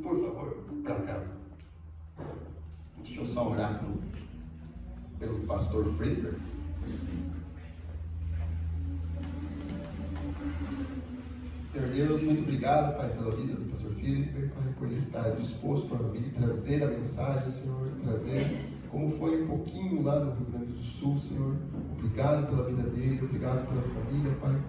Por favor, para casa. Deixa eu só orar pelo pastor Friedberg. Senhor Deus, muito obrigado, Pai, pela vida do pastor Friedberg, Pai, por ele estar disposto a vir trazer a mensagem, Senhor, trazer como foi um pouquinho lá no Rio Grande do Sul, Senhor. Obrigado pela vida dele, obrigado pela família, Pai.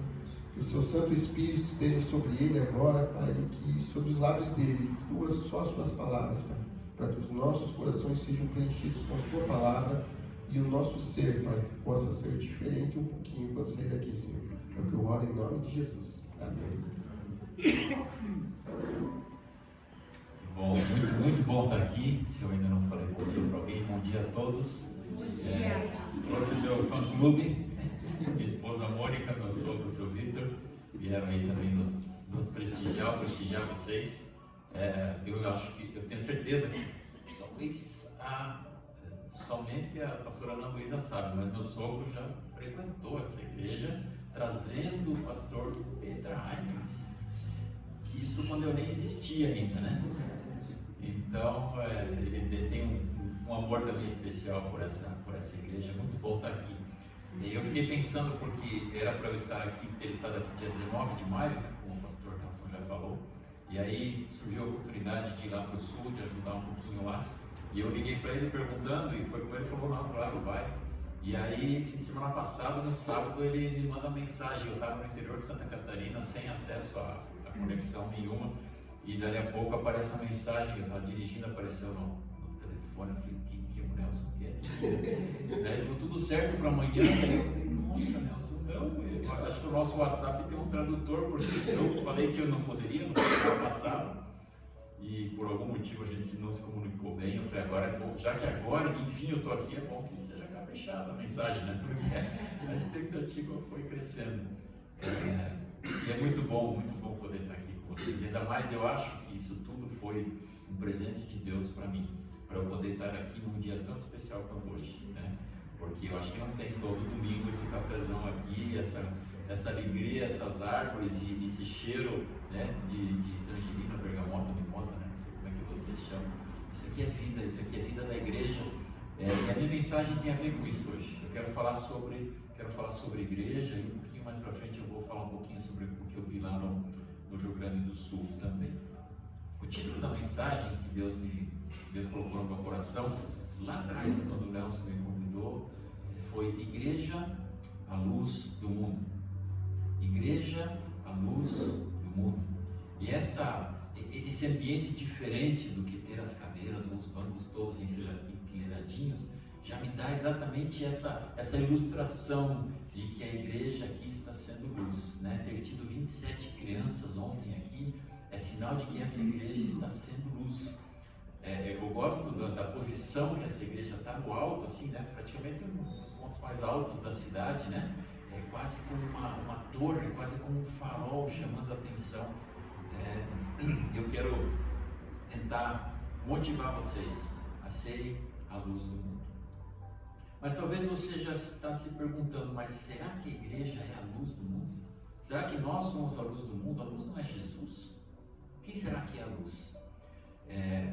Que o seu Santo Espírito esteja sobre ele agora, Pai, e que sobre os lábios dele flua só as suas palavras, Pai, para que os nossos corações sejam preenchidos com a sua palavra e o nosso ser, Pai, possa ser diferente um pouquinho quando sair daqui, Senhor. É o que eu oro em nome de Jesus. Amém. Bom, muito bom estar aqui. Se eu ainda não falei bom dia para alguém, bom dia a todos. Bom dia. Trouxe meu fã-clube, minha esposa Mônica, meu sogro, seu Vitor, vieram aí também nos prestigiar vocês. Eu acho que, eu tenho certeza que talvez somente a pastora Ana Luísa sabe, mas meu sogro já frequentou essa igreja, trazendo o pastor Peter Heinz. Isso quando eu nem existia ainda, né? Então, ele tem um amor também especial por essa igreja. Muito bom estar aqui. E eu fiquei pensando, porque era para eu ter estado aqui dia 19 de maio, né, como o pastor Nelson já falou, e aí surgiu a oportunidade de ir lá para o sul, de ajudar um pouquinho lá, e eu liguei para ele perguntando, e foi como ele falou: não, claro, vai. E aí, fim de semana passado, no sábado, ele me manda uma mensagem. Eu estava no interior de Santa Catarina, sem acesso a conexão nenhuma, e dali a pouco aparece a mensagem. Eu estava dirigindo, apareceu no telefone. Eu falei: que o Nelson quer? Daí ele falou: tudo certo para amanhã. Daí eu falei: nossa, Nelson, não, eu acho que o nosso WhatsApp tem um tradutor, porque eu falei que eu não poderia no ano passado, e por algum motivo a gente não se comunicou bem. Eu falei: agora, já que agora, enfim, eu estou aqui, é bom que seja caprichada a mensagem, né? Porque a expectativa foi crescendo. E é muito bom poder estar aqui com vocês. Ainda mais, eu acho que isso tudo foi um presente de Deus para mim, para eu poder estar aqui num dia tão especial quanto hoje, né? Porque eu acho que não tem todo domingo esse cafezão aqui, essa alegria, essas árvores e esse cheiro, né, de tangerina, bergamota, mimosa, né? Não sei como é que vocês chamam. Isso aqui é vida da igreja. E a minha mensagem tem a ver com isso hoje. Eu quero falar sobre igreja, e um pouquinho mais para frente eu vou falar um pouquinho sobre o que eu vi lá no Rio Grande do Sul também. O título da mensagem que Deus colocou no meu coração lá atrás, quando o Nelson me convidou, foi Igreja, a Luz do Mundo. Igreja, a Luz do Mundo. E esse ambiente diferente do que ter as cadeiras ou os bancos todos enfileiradinhos, já me dá exatamente essa ilustração de que a igreja aqui está sendo luz, né? Ter tido 27 crianças ontem aqui é sinal de que essa igreja está sendo luz. Eu gosto da posição que essa igreja está no alto, assim, né? Praticamente um dos pontos mais altos da cidade, né? É quase como uma torre, quase como um farol chamando a atenção. Eu quero tentar motivar vocês a serem a luz do mundo. Mas talvez você já está se perguntando: mas será que a igreja é a luz do mundo? Será que nós somos a luz do mundo? A luz não é Jesus? Quem será que é a luz?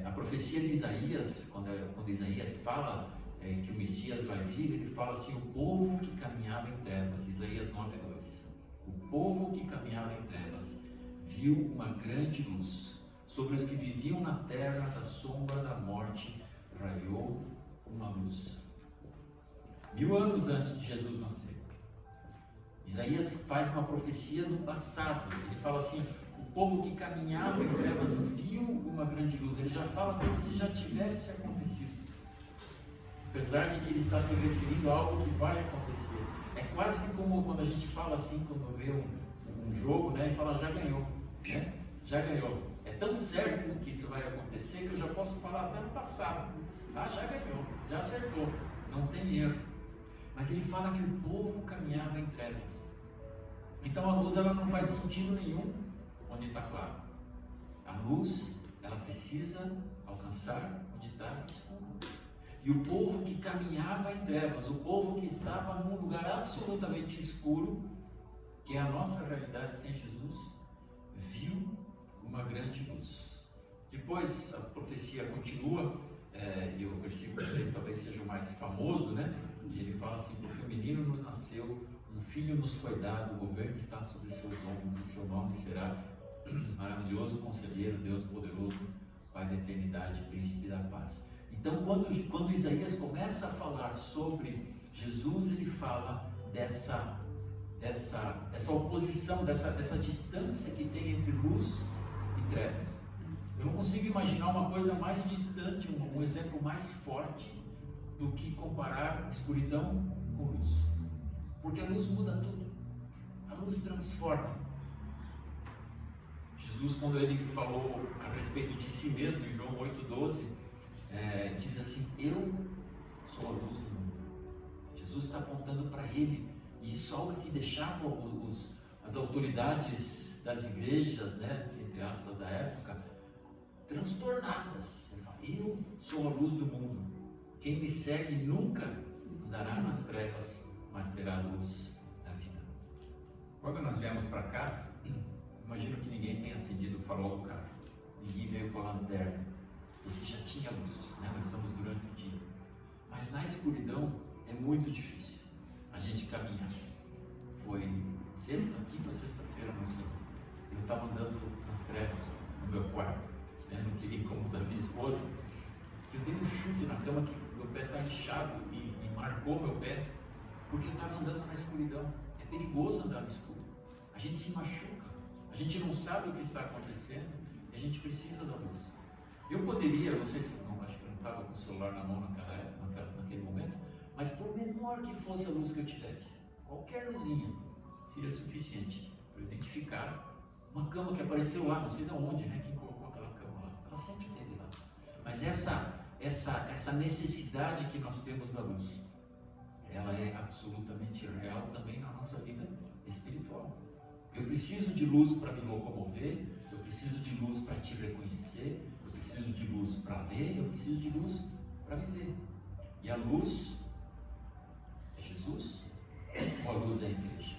A profecia de Isaías, quando Isaías fala que o Messias vai vir, ele fala assim: o povo que caminhava em trevas, Isaías 9:2. O povo que caminhava em trevas viu uma grande luz. Sobre os que viviam na terra da sombra da morte raiou uma luz. 1000 anos antes de Jesus nascer, Isaías faz uma profecia do passado. Ele fala assim: o povo que caminhava em trevas viu uma grande luz. Ele já fala como se já tivesse acontecido, apesar de que ele está se referindo a algo que vai acontecer. É quase como quando a gente fala assim, quando vê um jogo, né, e fala: já ganhou, né? Já ganhou. É tão certo que isso vai acontecer que eu já posso falar até no passado: já ganhou, já acertou, não tem erro. Mas ele fala que o povo caminhava em trevas. Então a luz, ela não faz sentido nenhum onde está claro. A luz, ela precisa alcançar onde está escuro. E o povo que caminhava em trevas, o povo que estava num lugar absolutamente escuro, que é a nossa realidade sem Jesus, viu uma grande grande luz. Depois a profecia continua, e o versículo 6 talvez seja o mais famoso, né? E ele fala assim: porque o menino nos nasceu, um filho nos foi dado, o governo está sobre seus ombros, e seu nome será maravilhoso Conselheiro, Deus poderoso, Pai da eternidade, Príncipe da paz. Então, quando Isaías começa a falar sobre Jesus, ele fala dessa oposição, dessa distância que tem entre luz e trevas. Eu não consigo imaginar uma coisa mais distante, um exemplo mais forte do que comparar escuridão com luz. Porque a luz muda tudo, a luz transforma. Jesus, quando ele falou a respeito de si mesmo, em João 8,12, diz assim: eu sou a luz do mundo. Jesus está apontando para ele, e isso é algo que deixava as autoridades das igrejas, né, entre aspas, da época, transtornadas. Ele fala: eu sou a luz do mundo, quem me segue nunca andará nas trevas, mas terá a luz da vida. Quando nós viemos para cá, imagino que ninguém tenha acendido o farol do carro, ninguém veio com a lanterna, porque já tinha luz, né? Nós estamos durante o dia. Mas na escuridão é muito difícil a gente caminhar. Foi quinta ou sexta-feira, não sei. Eu estava andando nas trevas no meu quarto, né? Não queria incomodar minha esposa. Eu dei um chute na cama que meu pé está inchado e marcou meu pé, porque eu estava andando na escuridão. É perigoso andar no escuro. A gente se machuca. A gente não sabe o que está acontecendo e a gente precisa da luz. Eu poderia, não sei se não, acho que eu não estava com o celular na mão naquele momento, mas por menor que fosse a luz que eu tivesse, qualquer luzinha seria suficiente para identificar uma cama que apareceu lá, não sei de onde, né? Quem colocou aquela cama lá? Ela sempre esteve lá. Mas essa necessidade que nós temos da luz, ela é absolutamente real também na nossa vida espiritual. Eu preciso de luz para me locomover, eu preciso de luz para te reconhecer, eu preciso de luz para ler, eu preciso de luz para viver. E a luz é Jesus ou a luz é a igreja?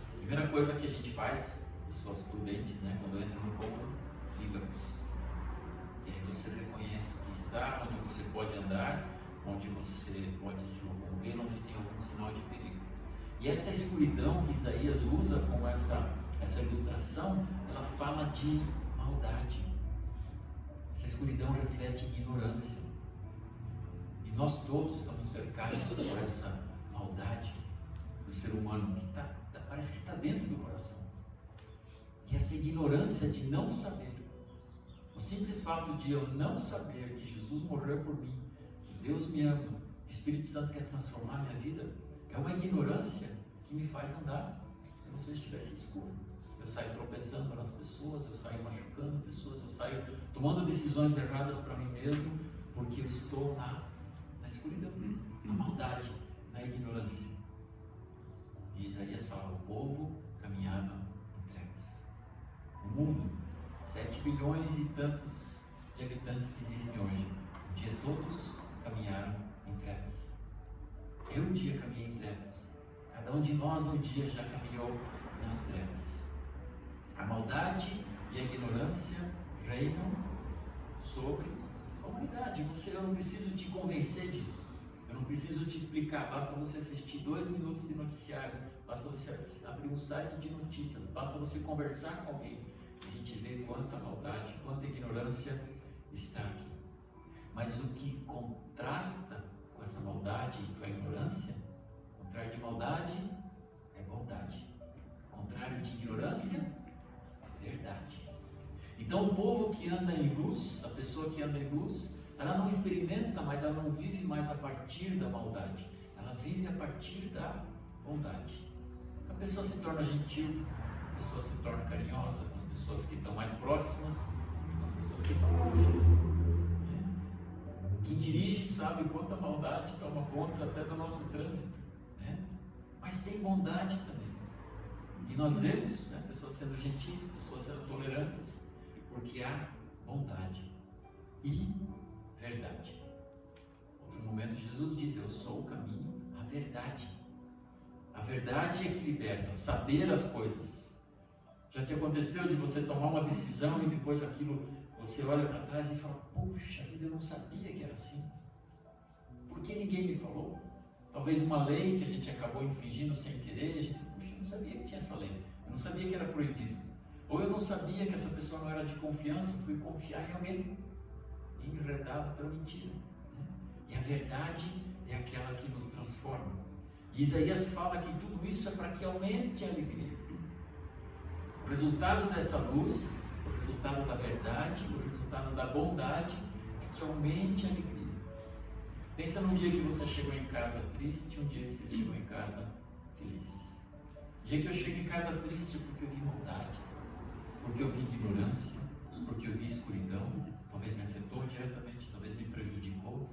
A primeira coisa que a gente faz, pessoas prudentes, né, quando entra no cômodo, liga a luz. E aí você reconhece o que está, onde você pode andar, onde você pode se locomover, onde tem algum sinal de perigo. E essa escuridão que Isaías usa como essa ilustração, ela fala de maldade. Essa escuridão reflete ignorância. E nós todos estamos cercados por essa maldade do ser humano que parece que está dentro do coração. E essa ignorância de não saber. O simples fato de eu não saber que Jesus morreu por mim, que Deus me ama, que o Espírito Santo quer transformar a minha vida, é uma ignorância que me faz andar como se eu estivesse escuro. Eu saio tropeçando nas pessoas, eu saio machucando pessoas, eu saio tomando decisões erradas para mim mesmo, porque eu estou na escuridão, na maldade, na ignorância. E Isaías fala: o povo caminhava em trevas. O mundo, 7 bilhões e tantos de habitantes que existem hoje, um dia todos caminharam em trevas. Eu um dia caminhei em trevas. Cada um de nós um dia já caminhou nas trevas. A maldade e a ignorância reinam sobre a humanidade. Eu não preciso te convencer disso. Eu não preciso te explicar. Basta você assistir 2 minutos de noticiário. Basta você abrir um site de notícias. Basta você conversar com alguém. A gente vê quanta maldade, quanta ignorância está aqui. Mas o que contrasta com essa maldade e com a ignorância, o contrário de maldade é bondade, o contrário de ignorância é verdade. Então o povo que anda em luz, a pessoa que anda em luz, ela não experimenta mais, ela não vive mais a partir da maldade, ela vive a partir da bondade. A pessoa se torna gentil, a pessoa se torna carinhosa com as pessoas que estão mais próximas e com as pessoas que estão longe. Quem dirige sabe quanta maldade toma conta até do nosso trânsito, né? Mas tem bondade também. E nós vemos, né, pessoas sendo gentis, pessoas sendo tolerantes, porque há bondade e verdade. Outro momento Jesus diz: eu sou o caminho, a verdade. A verdade é que liberta, saber as coisas. Já te aconteceu de você tomar uma decisão e depois aquilo, você olha para trás e fala, puxa vida, eu não sabia que era assim. Por que ninguém me falou? Talvez uma lei que a gente acabou infringindo sem querer, e a gente fala, puxa, eu não sabia que tinha essa lei, eu não sabia que era proibido. Ou eu não sabia que essa pessoa não era de confiança, fui confiar em alguém enredado pela mentira. E a verdade é aquela que nos transforma. E Isaías fala que tudo isso é para que aumente a alegria. O resultado dessa luz, o resultado da verdade, o resultado da bondade é que aumente a alegria. Pensa num dia que você chegou em casa triste, um dia que você chegou em casa feliz. O dia que eu chego em casa triste é porque eu vi maldade, porque eu vi ignorância, porque eu vi escuridão, talvez me afetou diretamente, talvez me prejudicou.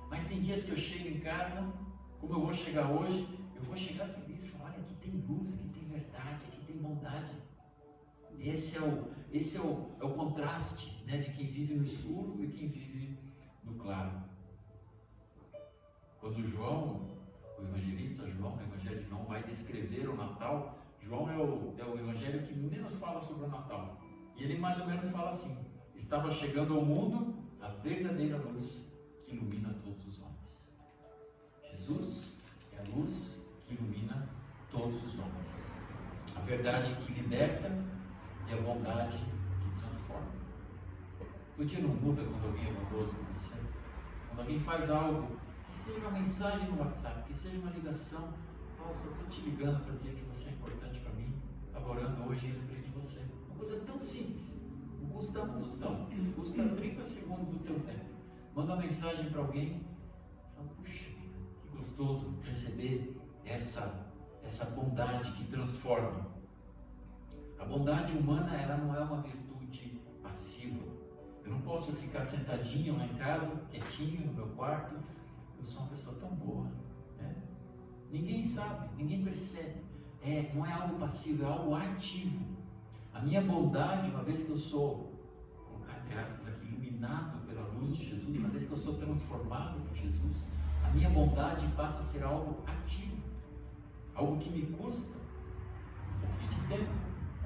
Mas tem dias que eu chego em casa, como eu vou chegar hoje, eu vou chegar feliz, falar, olha, aqui tem luz, aqui tem verdade, aqui tem bondade. Esse é o contraste, né, de quem vive no escuro e quem vive no claro. Quando João, o evangelista João, no Evangelho de João, vai descrever o Natal, João é o evangelho que menos fala sobre o Natal. E ele mais ou menos fala assim: estava chegando ao mundo a verdadeira luz que ilumina todos os homens. Jesus é a luz que ilumina todos os homens. A verdade que liberta e a bondade que transforma. O dia não muda quando alguém é bondoso com você. Quando alguém faz algo, que seja uma mensagem no WhatsApp, que seja uma ligação. Nossa, eu estou te ligando para dizer que você é importante para mim. Estava orando hoje e lembrei de você. Uma coisa tão simples. Não custa um tostão. Custa 30 segundos do teu tempo. Manda uma mensagem para alguém. Fala, puxa, que gostoso receber essa bondade que transforma. A bondade humana, ela não é uma virtude passiva. Eu não posso ficar sentadinho lá em casa, quietinho no meu quarto. Eu sou uma pessoa tão boa, né? Ninguém sabe, ninguém percebe. Não é algo passivo, é algo ativo. A minha bondade, uma vez que eu sou, vou colocar entre aspas aqui, iluminado pela luz de Jesus, uma vez que eu sou transformado por Jesus, a minha bondade passa a ser algo ativo, algo que me custa um pouquinho de tempo,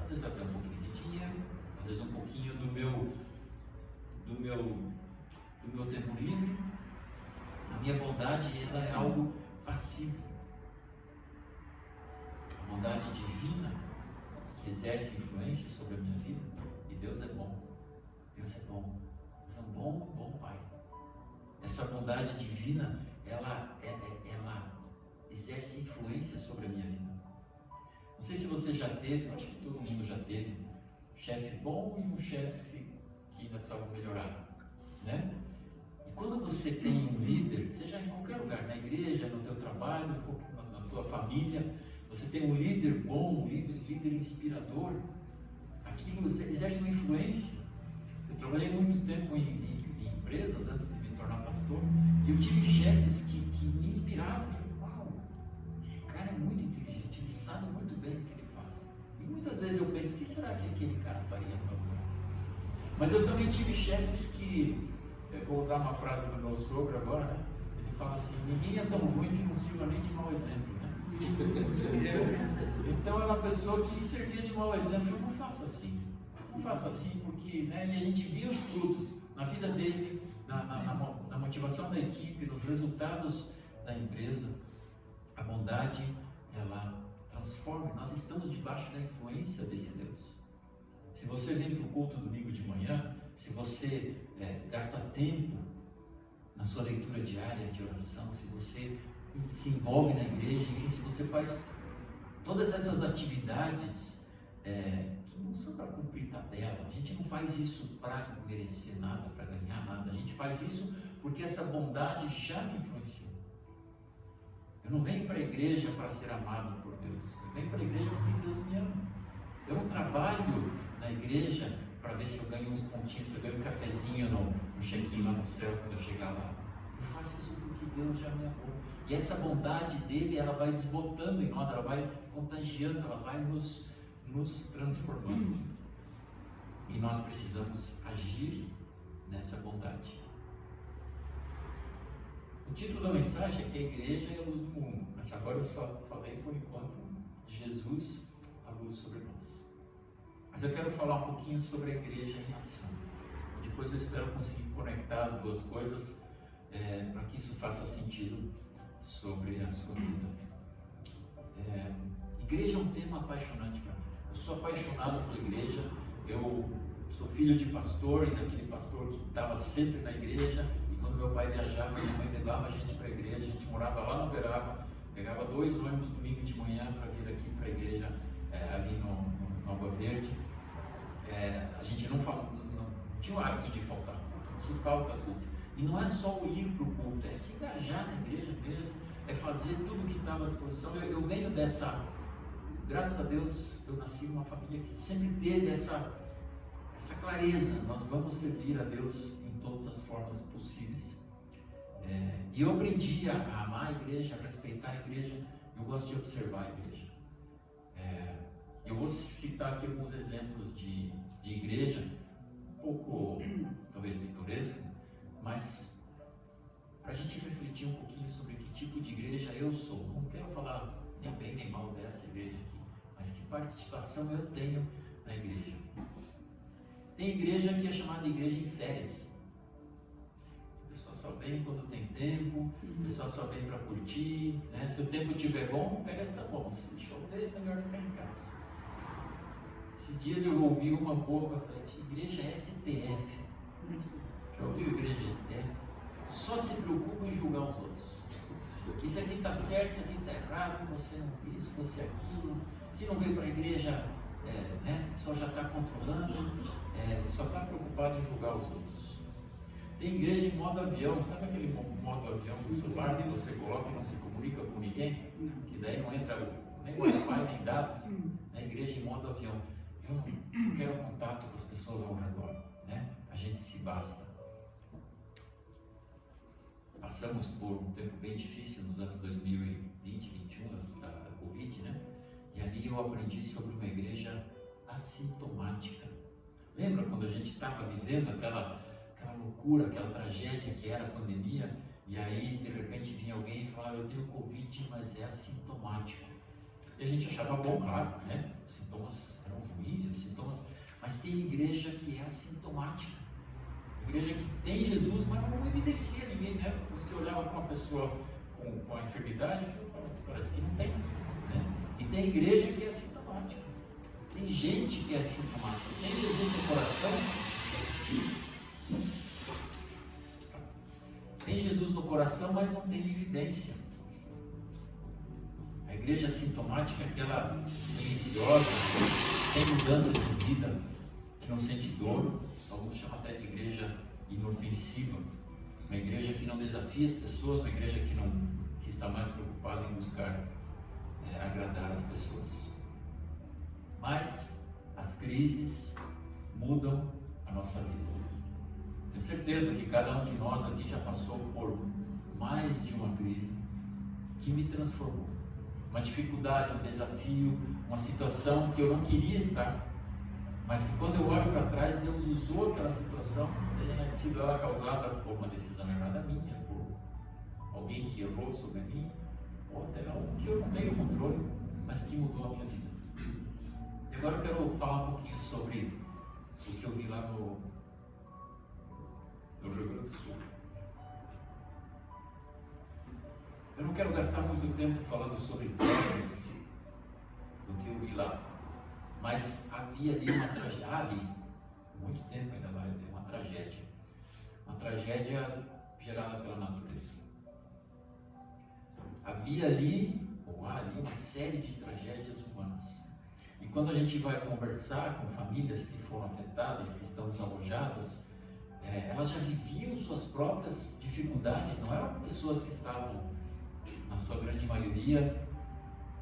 às vezes até um pouquinho de dinheiro, às vezes um pouquinho do meu tempo livre. A minha bondade, ela é algo passivo. A bondade divina que exerce influência sobre a minha vida. E Deus é bom. Deus é bom. Deus é um bom Pai. Essa bondade divina, ela exerce influência sobre a minha vida. Não sei se você já teve, eu acho que todo mundo já teve, um chefe bom e um chefe que ainda precisava melhorar, né? E quando você tem um líder, seja em qualquer lugar, na igreja, no teu trabalho, na tua família, você tem um líder bom, um líder inspirador, aquilo exerce uma influência. Eu trabalhei muito tempo em empresas antes de me tornar pastor, e eu tive chefes que me inspiravam. Eu falei, uau, esse cara é muito inteligente, ele sabe muito bem o que ele faz. E muitas vezes eu penso, o que será que aquele cara faria no meu lugar? Mas eu também tive chefes que, eu vou usar uma frase do meu sogro agora, né? Ele fala assim, ninguém é tão ruim que não sirva nem de mau exemplo, né? Então é uma pessoa que servia de mau exemplo. Eu não faça assim, porque, né? E a gente via os frutos na vida dele, na motivação da equipe, nos resultados da empresa. A bondade, ela transforma. Nós estamos debaixo da influência desse Deus. Se você vem para o culto domingo de manhã, se você gasta tempo na sua leitura diária de oração, se você se envolve na igreja, enfim, se você faz todas essas atividades que não são para cumprir tabela, a gente não faz isso para merecer nada, para ganhar nada, a gente faz isso porque essa bondade já me influenciou. Eu não venho para a igreja para ser amado por Deus, eu venho para a igreja porque Deus me ama. Eu não trabalho na igreja para ver se eu ganho uns pontinhos, se eu ganho um cafezinho no check-in lá no céu quando eu chegar lá. Eu faço isso porque Deus já me amou. E essa bondade dele, ela vai desbotando em nós, ela vai contagiando, ela vai nos transformando. E nós precisamos agir nessa bondade. O título da mensagem é que a igreja é a luz do mundo, mas agora eu só falei por enquanto de Jesus, a luz sobre nós. Mas eu quero falar um pouquinho sobre a igreja em ação. Depois eu espero conseguir conectar as duas coisas para que isso faça sentido sobre a sua vida. Igreja é um tema apaixonante para mim. Eu sou apaixonado por igreja. Eu sou filho de pastor e daquele pastor que estava sempre na igreja. E quando meu pai viajava, minha mãe levava a gente para a igreja. A gente morava lá no Uberaba, pegava 2 ônibus domingo de manhã para vir aqui para a igreja ali no Água Verde. A gente não tinha o hábito de faltar culto, não se falta culto. E não é só o ir para o culto, é se engajar na igreja mesmo, é fazer tudo o que estava à disposição. Eu venho dessa, graças a Deus, eu nasci numa família que sempre teve essa clareza: nós vamos servir a Deus em todas as formas possíveis. E eu aprendi a amar a igreja, a respeitar a igreja. Eu gosto de observar a igreja. Eu vou citar aqui alguns exemplos de igreja, um pouco, talvez, pitoresco, mas para a gente refletir um pouquinho sobre que tipo de igreja eu sou. Não quero falar nem bem nem mal dessa igreja aqui, mas que participação eu tenho na igreja. Tem igreja que é chamada igreja em férias. A pessoa só vem quando tem tempo, a pessoa só vem para curtir, né? Se o tempo estiver bom, férias está bom. Se chover, é melhor ficar em casa. Esses dias eu ouvi uma boa igreja STF. Já ouviu igreja STF? Só se preocupa em julgar os outros. Isso aqui está certo, isso aqui está errado, você não isso, você aquilo. Se não veio para a igreja, só já está controlando, só está preocupado em julgar os outros. Tem igreja em modo avião, sabe aquele modo avião do celular que você coloca e não se comunica com ninguém? Que daí não entra nem Wi-Fi nem dados. Na igreja em modo avião. Eu não quero contato com as pessoas ao redor, né? A gente se basta. Passamos por um tempo bem difícil nos anos 2020, 2021, da Covid, né? E ali eu aprendi sobre uma igreja assintomática. Lembra quando a gente estava vivendo aquela loucura, aquela tragédia que era a pandemia, e aí de repente vinha alguém e falava: eu tenho Covid, mas é assintomático. E a gente achava bom, claro, né? Os sintomas eram ruins, os sintomas... Mas tem igreja que é assintomática. Igreja que tem Jesus, mas não evidencia ninguém, né? Você olhava para uma pessoa com a enfermidade, parece que não tem, né? E tem igreja que é assintomática. Tem gente que é assintomática. Tem Jesus no coração. Tem Jesus no coração, mas não tem evidência. A igreja sintomática é aquela silenciosa, sem mudança de vida, que não sente dor. Alguns chamam até de igreja inofensiva. Uma igreja que não desafia as pessoas, uma igreja que está mais preocupada em buscar agradar as pessoas. Mas as crises mudam a nossa vida. Tenho certeza que cada um de nós aqui já passou por mais de uma crise que me transformou. Uma dificuldade, um desafio, uma situação que eu não queria estar, mas que quando eu olho para trás, Deus usou aquela situação, tenha sido ela causada por uma decisão errada minha, por alguém que errou sobre mim, ou até algo que eu não tenho controle, mas que mudou a minha vida. E agora eu quero falar um pouquinho sobre o que eu vi lá no Rio Grande do Sul. Eu não quero gastar muito tempo falando sobre terras do que eu vi lá, mas havia ali uma tragédia, muito tempo ainda vai haver uma tragédia gerada pela natureza. Havia ali, ou há ali, uma série de tragédias humanas. E quando a gente vai conversar com famílias que foram afetadas, que estão desalojadas, elas já viviam suas próprias dificuldades, não eram pessoas que estavam, na sua grande maioria,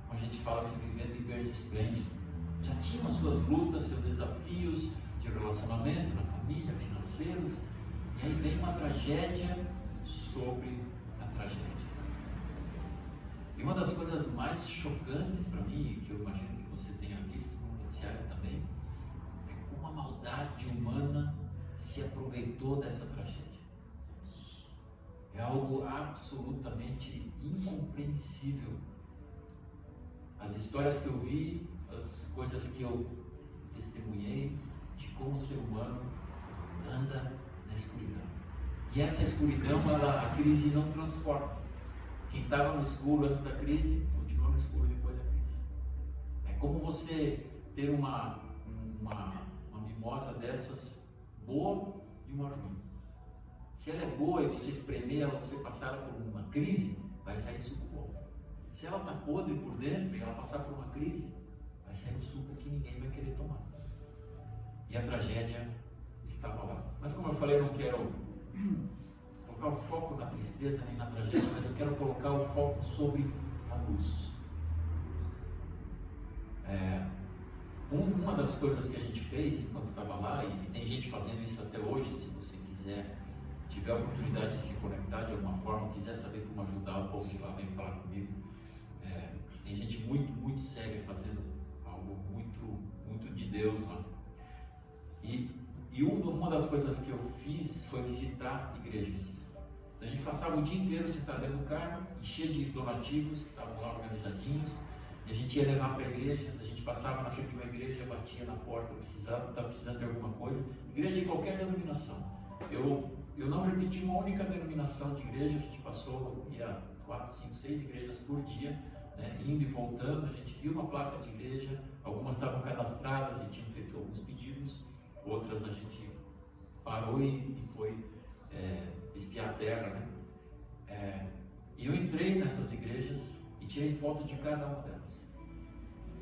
como a gente fala assim, vivendo em berço esplêndido. Já tinham as suas lutas, seus desafios de relacionamento na família, financeiros, e aí vem uma tragédia sobre a tragédia. E uma das coisas mais chocantes para mim, que eu imagino que você tenha visto no noticiário também, é como a maldade humana se aproveitou dessa tragédia. É algo absolutamente incompreensível. As histórias que eu vi, as coisas que eu testemunhei de como o ser humano anda na escuridão. E essa escuridão, a crise não transforma. Quem estava no escuro antes da crise, continua no escuro depois da crise. É como você ter uma mimosa dessas, boa e uma ruim. Se ela é boa e você espremer ela, você passar ela por uma crise, vai sair suco bom. Se ela está podre por dentro e ela passar por uma crise, vai sair um suco que ninguém vai querer tomar. E a tragédia estava lá. Mas como eu falei, eu não quero colocar o foco na tristeza nem na tragédia, mas eu quero colocar o foco sobre a luz. Uma das coisas que a gente fez enquanto estava lá, e tem gente fazendo isso até hoje, se você quiser, tiver a oportunidade de se conectar de alguma forma, quiser saber como ajudar o povo de lá, vem falar comigo. Tem gente muito séria fazendo algo muito de Deus lá. E uma das coisas que eu fiz foi visitar igrejas. Então a gente passava o dia inteiro sentado dentro do carro, e cheio de donativos que estavam lá organizadinhos, e a gente ia levar para igrejas. A gente passava na frente de uma igreja, batia na porta, estava precisando de alguma coisa, igreja de qualquer denominação. Eu não repeti uma única denominação de igreja, a gente ia 4, 5, 6 igrejas por dia, né, indo e voltando. A gente viu uma placa de igreja, algumas estavam cadastradas e tinham feito alguns pedidos, outras a gente parou e foi espiar a terra, né? E eu entrei nessas igrejas e tirei foto de cada uma delas.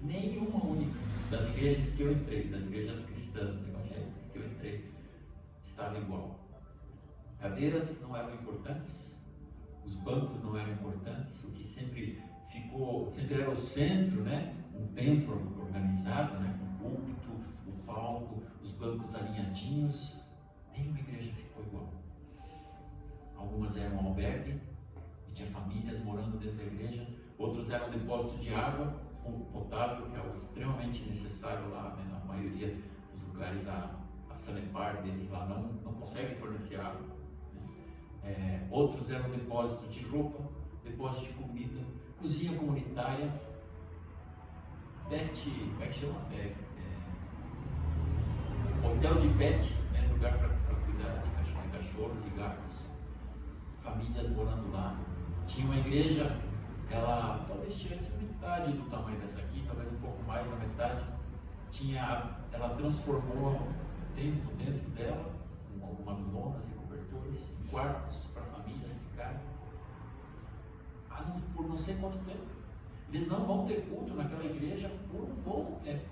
Nenhuma única das igrejas que eu entrei, das igrejas cristãs, evangélicas que eu entrei, estava igual. Cadeiras não eram importantes, os bancos não eram importantes, o que sempre era o centro, né? Um templo organizado, né? Com o púlpito, o palco, os bancos alinhadinhos. Nenhuma igreja ficou igual. Algumas eram um albergue e tinha famílias morando dentro da igreja, outros eram depósito de água potável, que é algo extremamente necessário lá, né? Na maioria dos lugares a Sanepar deles lá não consegue fornecer água. Outros eram depósito de roupa, depósito de comida, cozinha comunitária, como é que chama? Hotel de pet, né? Lugar para cuidar de cachorros e gatos, famílias morando lá. Tinha uma igreja, ela talvez tivesse metade do tamanho dessa aqui, talvez um pouco mais da metade. Ela transformou o templo dentro dela, com algumas lonas e cobertores, em quartos para famílias ficarem. Por não sei quanto tempo. Eles não vão ter culto naquela igreja por um bom tempo,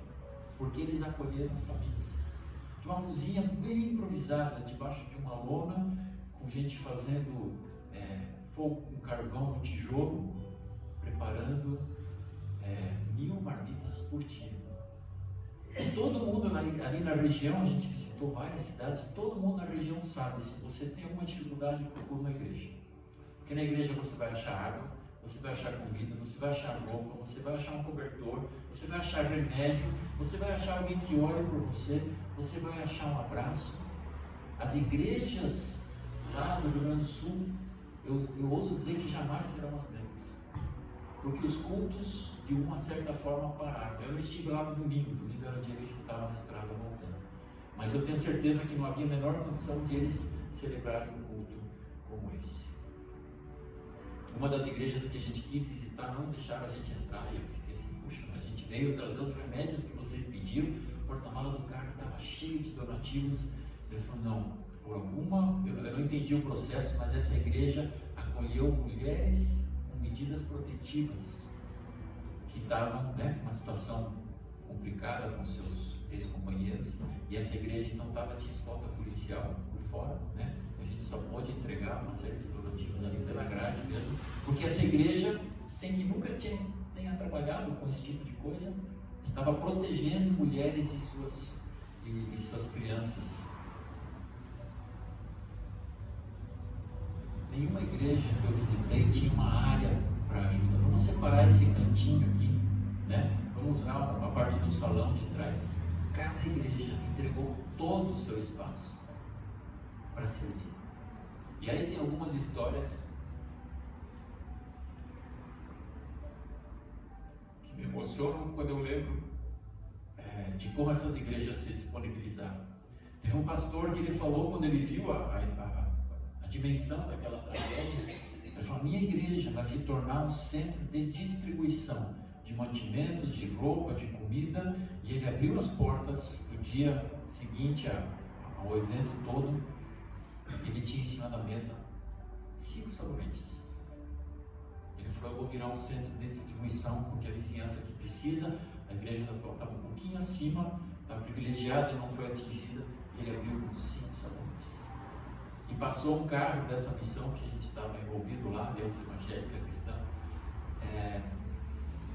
porque eles acolheram as famílias. Tinha uma cozinha bem improvisada, debaixo de uma lona, com gente fazendo fogo com carvão no tijolo, preparando 1000 marmitas por dia. E todo mundo ali na região, a gente visitou várias cidades, todo mundo na região sabe, se você tem alguma dificuldade, procura uma igreja. Porque na igreja você vai achar água, você vai achar comida, você vai achar roupa, você vai achar um cobertor, você vai achar remédio, você vai achar alguém que ore por você, você vai achar um abraço. As igrejas lá no Rio Grande do Sul, eu ouso dizer que jamais serão as mesmas, porque os cultos de uma certa forma pararam. Eu não estive lá no domingo era o dia que a gente estava na estrada voltando, mas eu tenho certeza que não havia a menor condição de eles celebrarem um culto como esse. Uma das igrejas que a gente quis visitar não deixaram a gente entrar, e eu fiquei assim, puxa, a gente veio trazer os remédios que vocês pediram, o porta-mala do carro estava cheio de donativos. Ele falou, não, eu não entendi o processo, mas essa igreja acolheu mulheres com medidas protetivas que estavam, né, numa situação complicada com seus ex-companheiros, e essa igreja então tinha escolta policial por fora, né? A gente só pôde entregar uma série de donativos ali pela grade mesmo, porque essa igreja, sem que nunca tenha trabalhado com esse tipo de coisa, estava protegendo mulheres e suas crianças. Nenhuma igreja que eu visitei tinha uma área para ajuda. Vamos separar esse cantinho aqui, né? Vamos usar a parte do salão de trás. Cada igreja entregou todo o seu espaço para servir. E aí tem algumas histórias que me emocionam quando eu lembro de como essas igrejas se disponibilizaram. Teve um pastor que ele falou, quando ele viu a dimensão daquela tragédia, ele falou: minha igreja vai se tornar um centro de distribuição de mantimentos, de roupa, de comida. E ele abriu as portas no dia seguinte ao evento todo. Ele tinha em cima da mesa 5 sabonetes. Ele falou: eu vou virar um centro de distribuição, porque a vizinhança que precisa, a igreja estava um pouquinho acima, estava privilegiada e não foi atingida. Ele abriu 5 sabonetes. E passou um carro dessa missão que a gente estava envolvido lá, Aliança Evangélica Cristã.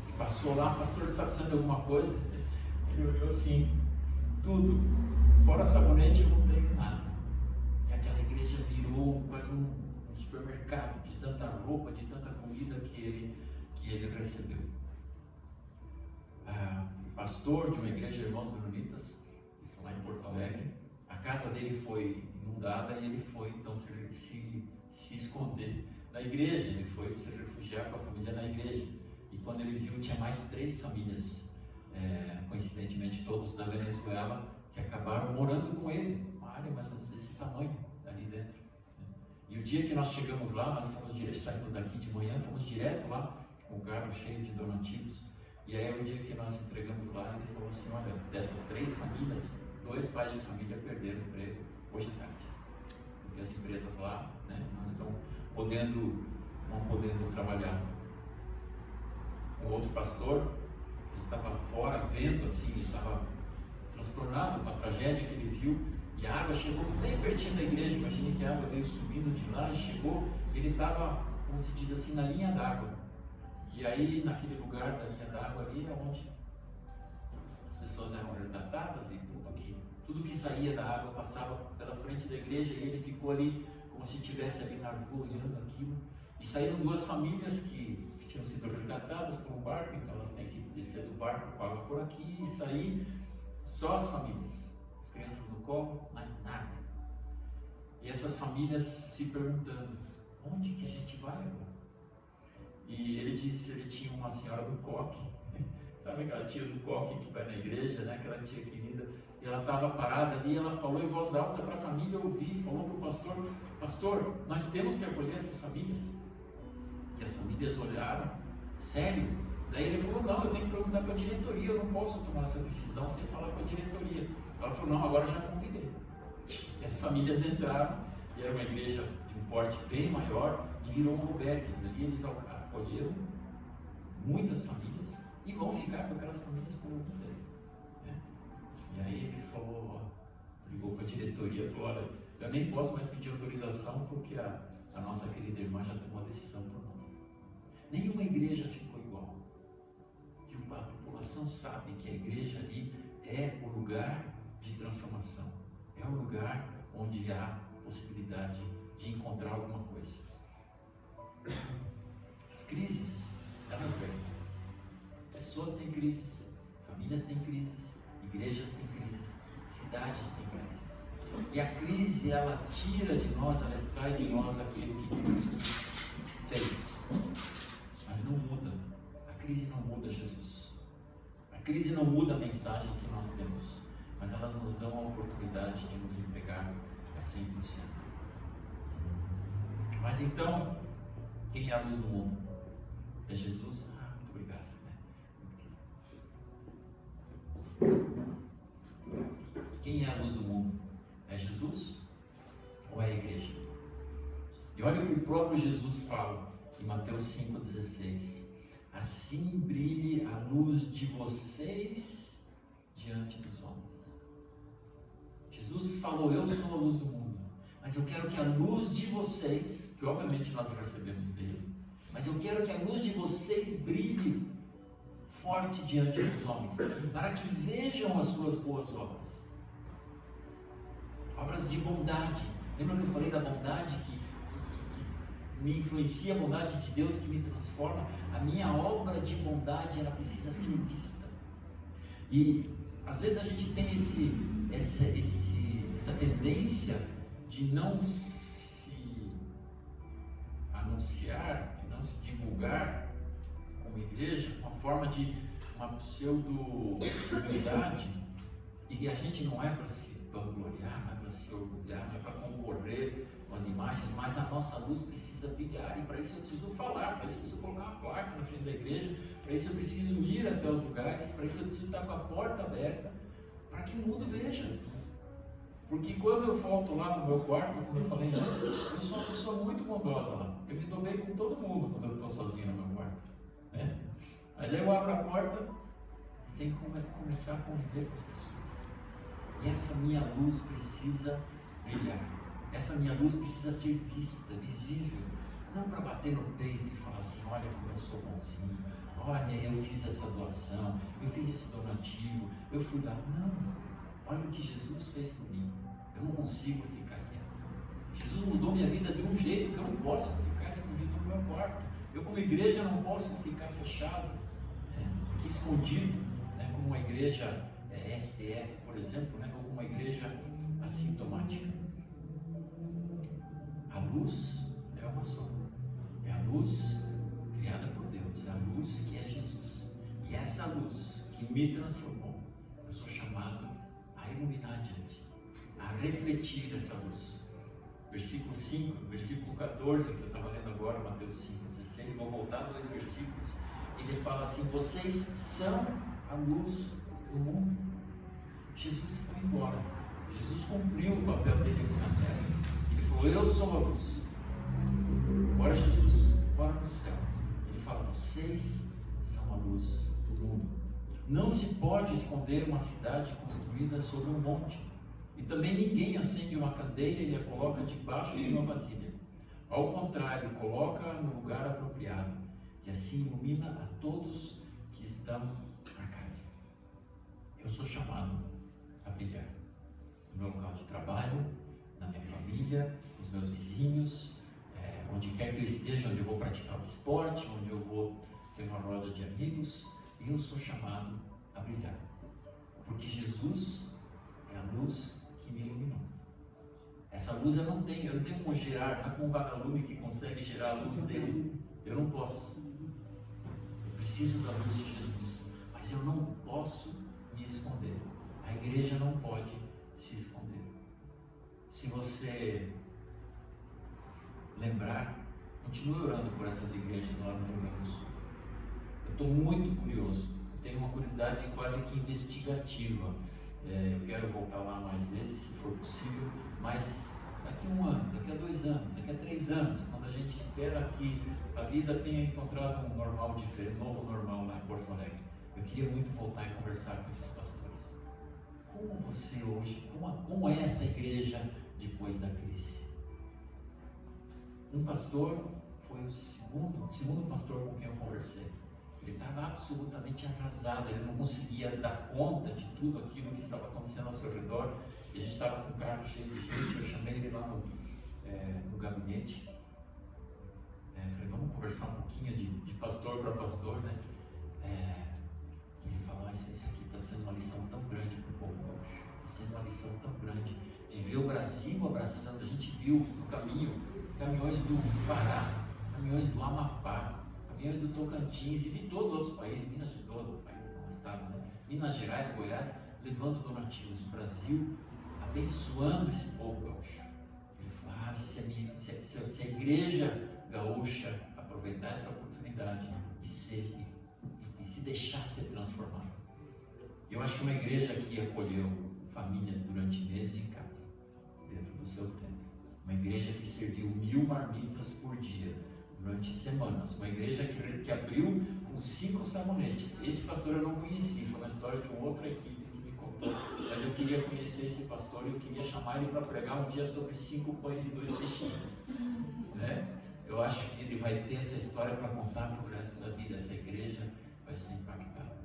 E passou lá: pastor, você está precisando de alguma coisa? Ele olhou assim: tudo, fora sabonete eu não tenho nada. E aquela igreja virou quase um supermercado de tanta roupa, de tanta comida que ele recebeu. Pastor de uma igreja de irmãos menonitas, isso lá em Porto Alegre, a casa dele foi inundada e ele foi então se esconder na igreja. Ele foi se refugiar com a família na igreja. E quando ele viu, tinha mais 3 famílias, coincidentemente todos da Venezuela, que acabaram morando com ele, uma área mais ou menos desse tamanho ali dentro. E o dia que nós chegamos lá, nós saímos daqui de manhã, fomos direto lá com o carro cheio de donativos. E aí, o dia que nós entregamos lá, ele falou assim: olha, dessas 3 famílias, 2 pais de família perderam o emprego hoje à tarde, porque as empresas lá, não estão podendo trabalhar. Um outro pastor, ele estava fora vendo assim, ele estava transtornado com a tragédia que ele viu, e a água chegou bem pertinho da igreja. Imagine que a água veio subindo de lá e chegou, ele estava, como se diz assim, na linha d'água. E aí, naquele lugar da linha d'água ali, é onde as pessoas eram resgatadas, e tudo que saía da água passava pela frente da igreja, e ele ficou ali como se estivesse ali na rua olhando aquilo. E saíram 2 famílias que tinham sido resgatadas por um barco, então elas têm que descer do barco com água por aqui e sair. Só as famílias, as crianças no colo, mais nada. E essas famílias se perguntando: onde que a gente vai agora? E ele disse: ele tinha uma senhora do coque, sabe aquela tia do coque que vai na igreja, aquela tia querida, e ela estava parada ali, ela falou em voz alta para a família ouvir, falou para o pastor: pastor, nós temos que acolher essas famílias. E as famílias olharam: sério? Daí ele falou: não, eu tenho que perguntar para a diretoria, eu não posso tomar essa decisão sem falar com a diretoria. Ela falou: não, agora já convidei. E as famílias entraram, e era uma igreja de um porte bem maior, e virou um albergue. Ali eles acolheram muitas famílias e vão ficar com aquelas famílias por algum tempo. E aí ele falou, ligou para a diretoria e falou: olha, eu nem posso mais pedir autorização, porque a nossa querida irmã já tomou a decisão por nós. Nenhuma igreja ficou igual. E a população sabe que a igreja ali é o lugar de transformação, é o lugar onde há possibilidade de encontrar alguma coisa. As crises, elas vêm. Pessoas têm crises, famílias têm crises, igrejas têm crises, cidades têm crises. E a crise, ela tira de nós, ela extrai de nós aquilo que Cristo fez. Mas não muda. A crise não muda Jesus. A crise não muda a mensagem que nós temos. Mas elas nos dão a oportunidade de nos entregar a 100%. Mas então, quem é a luz do mundo? É Jesus? Muito obrigado. Quem é a luz do mundo? É Jesus ou é a igreja? E olha o que o próprio Jesus fala em Mateus 5,16: assim brilhe a luz de vocês diante dos homens. Jesus falou: eu sou a luz do mundo, mas eu quero que a luz de vocês, que obviamente nós recebemos dele, mas eu quero que a luz de vocês brilhe forte diante dos homens, para que vejam as suas boas obras. Obras de bondade. Lembra que eu falei da bondade que me influencia, a bondade de Deus que me transforma? A minha obra de bondade, ela precisa ser vista. E às vezes a gente tem essa tendência de não se anunciar, de não se divulgar como igreja, uma forma de uma pseudo-humildade, e a gente não é para se vangloriar, não é para se orgulhar, não é para concorrer com as imagens, mas a nossa luz precisa brilhar, e para isso eu preciso falar, para isso eu preciso colocar uma placa na frente da igreja, para isso eu preciso ir até os lugares, para isso eu preciso estar com a porta aberta, para que o mundo veja. Porque quando eu volto lá no meu quarto, como eu falei antes, eu sou uma pessoa muito bondosa lá. Eu me dou bem com todo mundo quando eu estou sozinho no meu quarto, né? Mas aí eu abro a porta e tenho que começar a conviver com as pessoas. E essa minha luz precisa brilhar. Essa minha luz precisa ser vista, visível. Não para bater no peito e falar assim, olha como eu sou bonzinho, olha, eu fiz essa doação, eu fiz esse donativo, eu fui lá. Não, olha o que Jesus fez por mim. Eu não consigo ficar quieto. Jesus mudou minha vida de um jeito que eu não posso ficar escondido no meu quarto. Eu como igreja não posso ficar fechado, aqui escondido, como uma igreja STF, por exemplo, ou como uma igreja assintomática. A luz é uma sombra. É a luz criada por Deus, é a luz que é Jesus. E essa luz que me transformou, eu sou chamado a iluminar adiante, a refletir essa luz. Versículo 5, versículo 14, que eu estava lendo agora, Mateus 5,16, vou voltar 2 versículos, ele fala assim, vocês são a luz do mundo. Jesus foi embora, Jesus cumpriu o papel dele aqui na terra, ele falou, eu sou a luz. Agora Jesus mora no céu, ele fala, vocês são a luz do mundo. Não se pode esconder uma cidade construída sobre um monte, e também ninguém acende uma candeia e a coloca debaixo de uma vasilha. Ao contrário, coloca no lugar apropriado, e assim ilumina a todos que estão na casa. Eu sou chamado a brilhar no meu local de trabalho, na minha família, nos meus vizinhos, onde quer que eu esteja, onde eu vou praticar o esporte, onde eu vou ter uma roda de amigos, eu sou chamado a brilhar, porque Jesus é a luz que me iluminou. Essa luz eu não tenho como gerar, não é como um vagalume que consegue gerar a luz dele, eu não posso. Eu preciso da luz de Jesus, mas eu não posso me esconder. A igreja não pode se esconder. Se você lembrar, continue orando por essas igrejas lá no Rio Grande do Sul. Eu estou muito curioso, eu tenho uma curiosidade quase que investigativa. Eu quero voltar lá mais vezes, se for possível, mas daqui a 1 ano, daqui a 2 anos, daqui a 3 anos, quando a gente espera que a vida tenha encontrado um normal diferente, novo normal lá em Porto Alegre, eu queria muito voltar e conversar com esses pastores. Como você hoje, como é essa igreja depois da crise? Um pastor foi o segundo pastor com quem eu conversei. Ele estava absolutamente arrasado, ele não conseguia dar conta de tudo aquilo que estava acontecendo ao seu redor. E a gente estava com um carro cheio de gente, eu chamei ele lá no gabinete. Falei, vamos conversar um pouquinho de pastor para pastor, né? E ele falou, isso aqui está sendo uma lição tão grande para o povo gaúcho, está sendo uma lição tão grande de ver o Brasil abraçando. A gente viu no caminho caminhões do Pará, caminhões do Amapá, caminhões do Tocantins e de todos os outros países, estados, Minas Gerais, Goiás, levando donativos. O Brasil abençoando esse povo gaúcho. Ele falou, se a igreja gaúcha aproveitar essa oportunidade e se deixar ser transformada. Eu acho que uma igreja que acolheu famílias durante meses em casa, dentro do seu templo, uma igreja que serviu 1000 marmitas por dia durante semanas, uma igreja que abriu com 5 sabonetes. Esse pastor eu não conheci, foi uma história de uma outra equipe que me contou, mas eu queria conhecer esse pastor e eu queria chamar ele para pregar um dia sobre 5 pães e 2 peixinhos, né? Eu acho que ele vai ter essa história para contar para o resto da vida. Essa igreja vai ser impactada.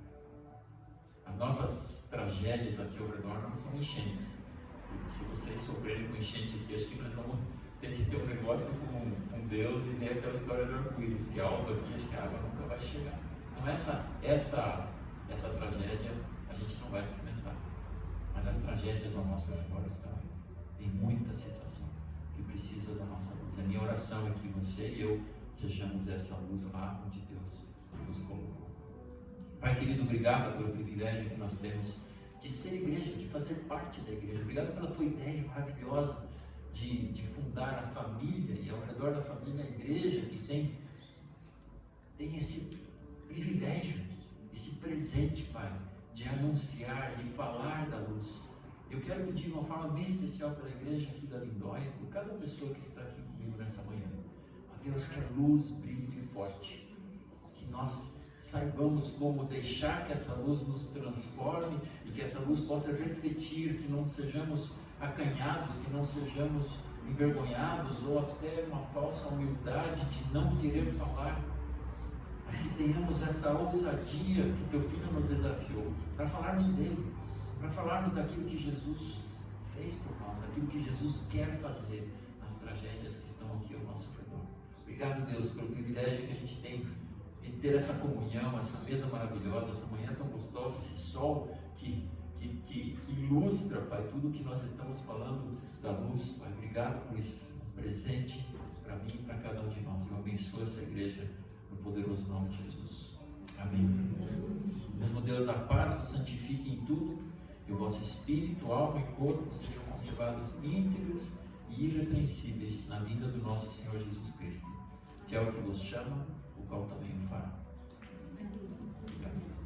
As nossas tragédias aqui ao redor não são enchentes, porque se vocês sofrerem com enchente aqui, acho que nós vamos ter que ter um negócio com Deus e ver aquela história do arco-íris, porque alto aqui, acho que a água nunca vai chegar. Então essa tragédia a gente não vai experimentar, mas as tragédias ao nosso redor estão aí. Tem muita situação que precisa da nossa luz. A minha oração é que você e eu sejamos essa luz lá onde Deus nos colocou. Pai querido, obrigado pelo privilégio que nós temos de ser igreja, de fazer parte da igreja. Obrigado pela tua ideia maravilhosa de fundar a família e ao redor da família a igreja que tem esse privilégio, esse presente, Pai, de anunciar, de falar da luz. Eu quero pedir de uma forma bem especial pela igreja aqui da Lindóia, por cada pessoa que está aqui comigo nessa manhã. Ó Deus, que a luz brilhe forte, que nós saibamos como deixar que essa luz nos transforme e que essa luz possa refletir, que não sejamos acanhados, que não sejamos envergonhados ou até uma falsa humildade de não querer falar, mas que tenhamos essa ousadia que teu Filho nos desafiou para falarmos dele, para falarmos daquilo que Jesus fez por nós, daquilo que Jesus quer fazer nas tragédias que estão aqui ao nosso redor. Obrigado, Deus, pelo privilégio que a gente tem de ter essa comunhão, essa mesa maravilhosa, essa manhã tão gostosa, esse sol que ilustra, Pai, tudo o que nós estamos falando da luz. Pai, obrigado por isso, um presente para mim e para cada um de nós. Eu abençoo essa igreja no poderoso nome de Jesus. Amém. Mesmo Deus da paz vos santifique em tudo, e o vosso espírito, alma e corpo sejam conservados íntegros e irrepreensíveis na vinda do nosso Senhor Jesus Cristo, que é o que vos chama, o qual também o fará. Obrigado.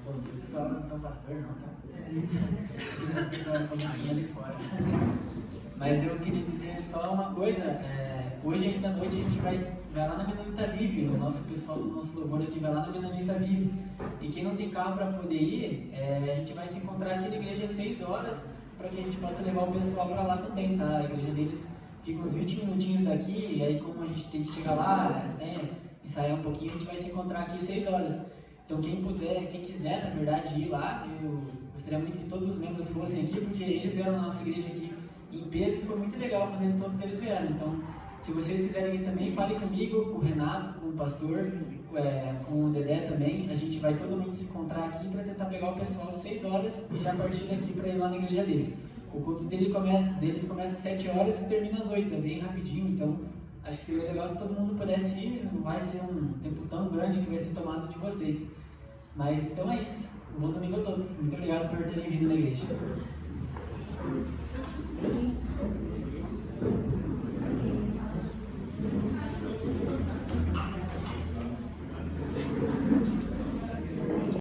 Bom dia, pessoal. Não sou pastor, não, tá? Eu ali fora. Mas eu queria dizer só uma coisa. Hoje, ainda à noite, a gente vai lá na Menonita Vive. O nosso pessoal do nosso louvor aqui vai lá na Menonita Vive. E quem não tem carro para poder ir, a gente vai se encontrar aqui na igreja às 6 horas, para que a gente possa levar o pessoal para lá também, tá? A igreja deles fica uns 20 minutinhos daqui, e aí como a gente tem que chegar lá, até ensaiar um pouquinho, a gente vai se encontrar aqui às 6 horas. Então quem puder, quem quiser, na verdade, ir lá, eu gostaria muito que todos os membros fossem aqui, porque eles vieram na nossa igreja aqui em peso e foi muito legal quando todos eles vieram. Então, se vocês quiserem ir também, falem comigo, com o Renato, com o pastor, com o Dedé também. A gente vai todo mundo se encontrar aqui para tentar pegar o pessoal às 6 horas e já partir daqui para ir lá na igreja deles. O culto deles começa às 7 horas e termina às 8, é bem rapidinho, então acho que seria legal se todo mundo pudesse ir, não vai ser um tempo tão grande que vai ser tomado de vocês. Mas então é isso, um bom domingo a todos, muito obrigado por terem vindo na igreja.